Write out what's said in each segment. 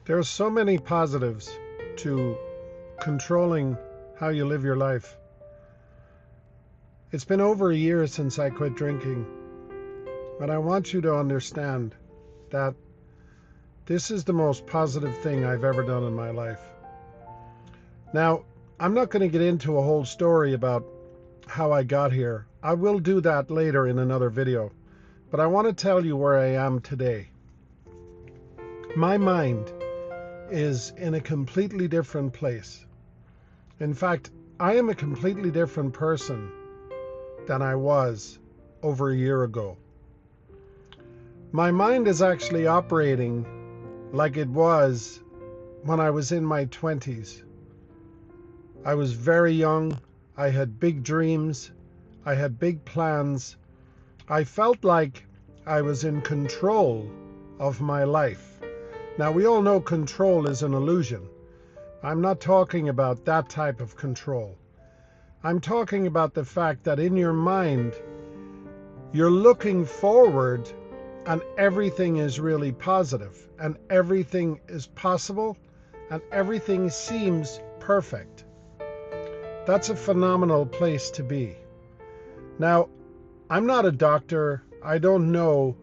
There are so many positives to controlling how you live your life. It's been over a year since I quit drinking, but I want you to understand that this is the most positive thing I've ever done in my life. Now, I'm not going to get into a whole story about how I got here. I will do that later in another video, but I want to tell you where I am today. My mind is in a completely different place. In fact, I am a completely different person than I was over a year ago. My mind is actually operating like it was when I was in my 20s. I was very young. I had big dreams. I had big plans. I felt like I was in control of my life. Now, we all know control is an illusion. I'm not talking about that type of control. I'm talking about the fact that in your mind, you're looking forward and everything is really positive and everything is possible and everything seems perfect. That's a phenomenal place to be. Now, I'm not a doctor. I don't know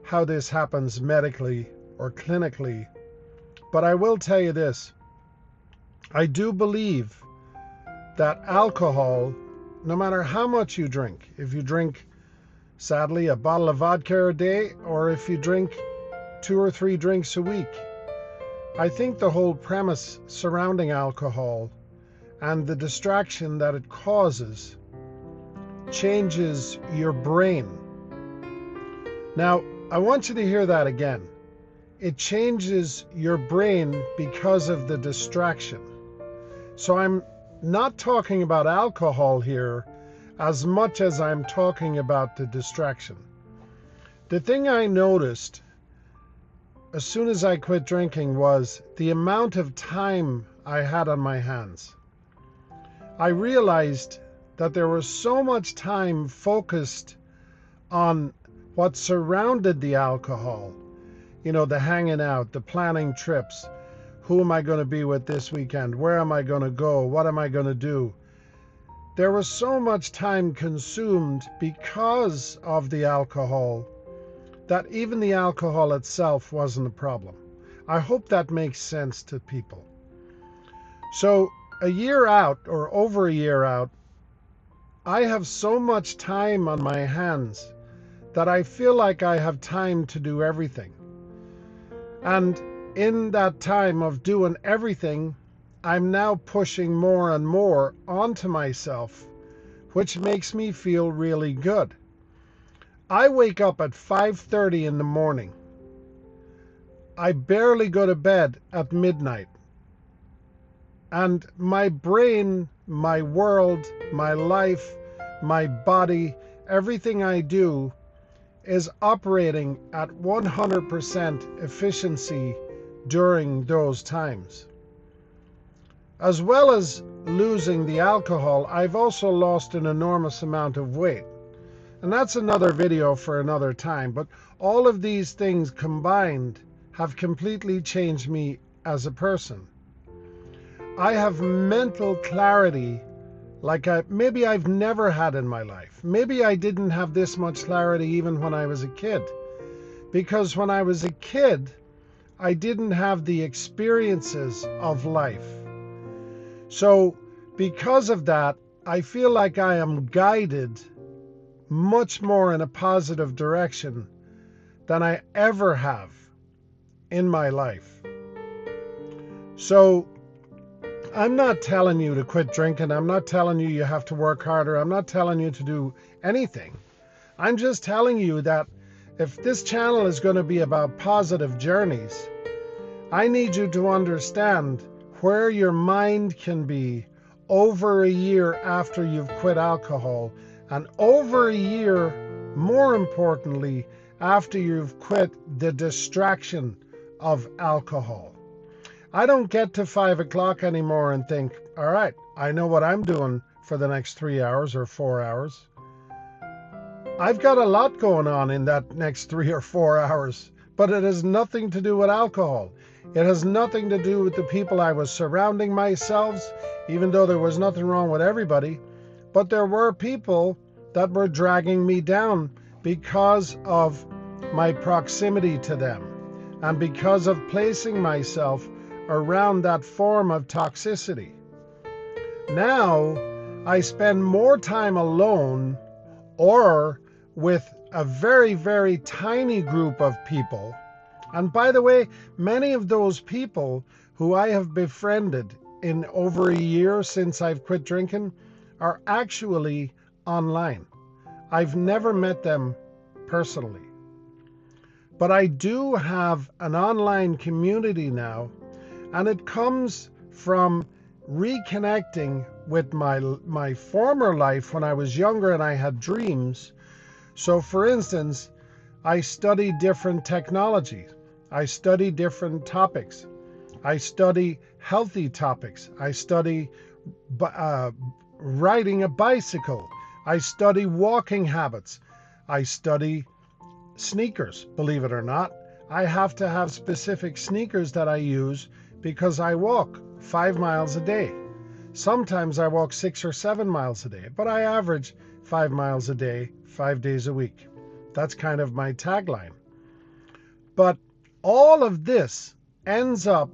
how this happens medically or clinically, but I will tell you this. I do believe that alcohol, no matter how much you drink, if you drink, sadly, a bottle of vodka a day, or if you drink 2 or 3 drinks a week, I think the whole premise surrounding alcohol and the distraction that it causes changes your brain. Now, I want you to hear that again. It changes your brain because of the distraction. So I'm not talking about alcohol here as much as I'm talking about the distraction. The thing I noticed as soon as I quit drinking was the amount of time I had on my hands. I realized that there was so much time focused on what surrounded the alcohol. You know, the hanging out, the planning trips. Who am I going to be with this weekend? Where am I going to go? What am I going to do? There was so much time consumed because of the alcohol that even the alcohol itself wasn't a problem. I hope that makes sense to people. So a year out, or over a year out, I have so much time on my hands that I feel like I have time to do everything. And in that time of doing everything, I'm now pushing more and more onto myself, which makes me feel really good. I wake up at 5:30 in the morning. I barely go to bed at midnight. And my brain, my world, my life, my body, everything I do is operating at 100% efficiency during those times. As well as losing the alcohol, I've also lost an enormous amount of weight. And that's another video for another time. But all of these things combined have completely changed me as a person. I have mental clarity like maybe I've never had in my life. Maybe I didn't have this much clarity even when I was a kid. Because when I was a kid, I didn't have the experiences of life. So because of that, I feel like I am guided much more in a positive direction than I ever have in my life. So I'm not telling you to quit drinking. I'm not telling you you have to work harder. I'm not telling you to do anything. I'm just telling you that if this channel is going to be about positive journeys, I need you to understand where your mind can be over a year after you've quit alcohol, and over a year, more importantly, after you've quit the distraction of alcohol. I don't get to 5 o'clock anymore and think, all right, I know what I'm doing for the next 3 hours or 4 hours. I've got a lot going on in that next 3 or 4 hours, but it has nothing to do with alcohol. It has nothing to do with the people I was surrounding myself, even though there was nothing wrong with everybody. But there were people that were dragging me down because of my proximity to them and because of placing myself around that form of toxicity. Now, I spend more time alone or with a very, very tiny group of people. And by the way, many of those people who I have befriended in over a year since I've quit drinking are actually online. I've never met them personally. But I do have an online community now, and it comes from reconnecting with my former life when I was younger and I had dreams. So for instance, I study different technologies. I study different topics. I study healthy topics. I study riding a bicycle. I study walking habits. I study sneakers, believe it or not. I have to have specific sneakers that I use because I walk 5 miles a day. Sometimes I walk 6 or 7 miles a day, but I average 5 miles a day, 5 days a week. That's kind of my tagline. But all of this ends up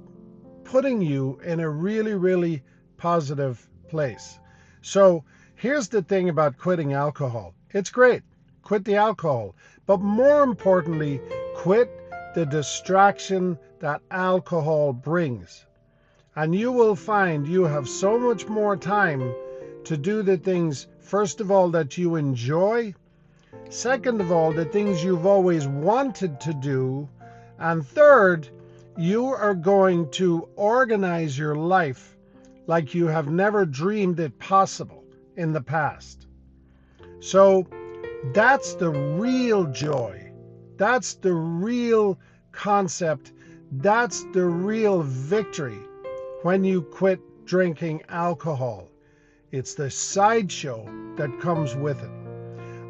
putting you in a really, really positive place. So here's the thing about quitting alcohol. It's great. Quit the alcohol. But more importantly, quit the distraction that alcohol brings. And you will find you have so much more time to do the things, first of all, that you enjoy. Second of all, the things you've always wanted to do. And third, you are going to organize your life like you have never dreamed it possible in the past. So that's the real joy. That's the real concept. That's the real victory when you quit drinking alcohol. It's the sideshow that comes with it.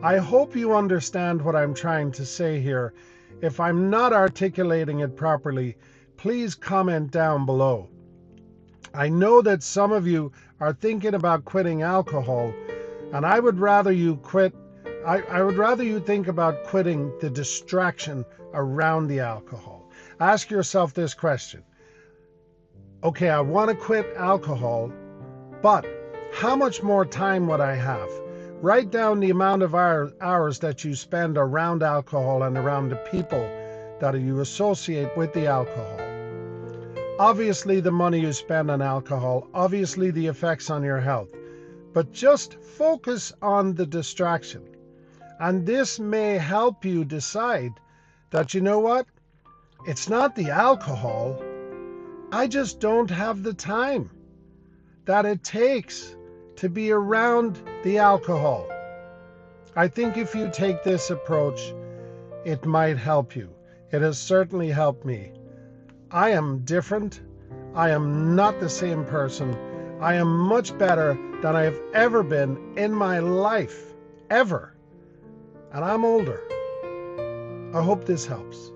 I hope you understand what I'm trying to say here. If I'm not articulating it properly, please comment down below. I know that some of you are thinking about quitting alcohol, and I would rather you quit. I would rather you think about quitting the distraction around the alcohol. Ask yourself this question. Okay, I want to quit alcohol, but how much more time would I have? Write down the amount of hours that you spend around alcohol and around the people that you associate with the alcohol. Obviously, the money you spend on alcohol, obviously the effects on your health, but just focus on the distraction. And this may help you decide that, you know what? It's not the alcohol. I just don't have the time that it takes to be around the alcohol. I think if you take this approach, it might help you. It has certainly helped me. I am different. I am not the same person. I am much better than I have ever been in my life, ever. And I'm older. I hope this helps.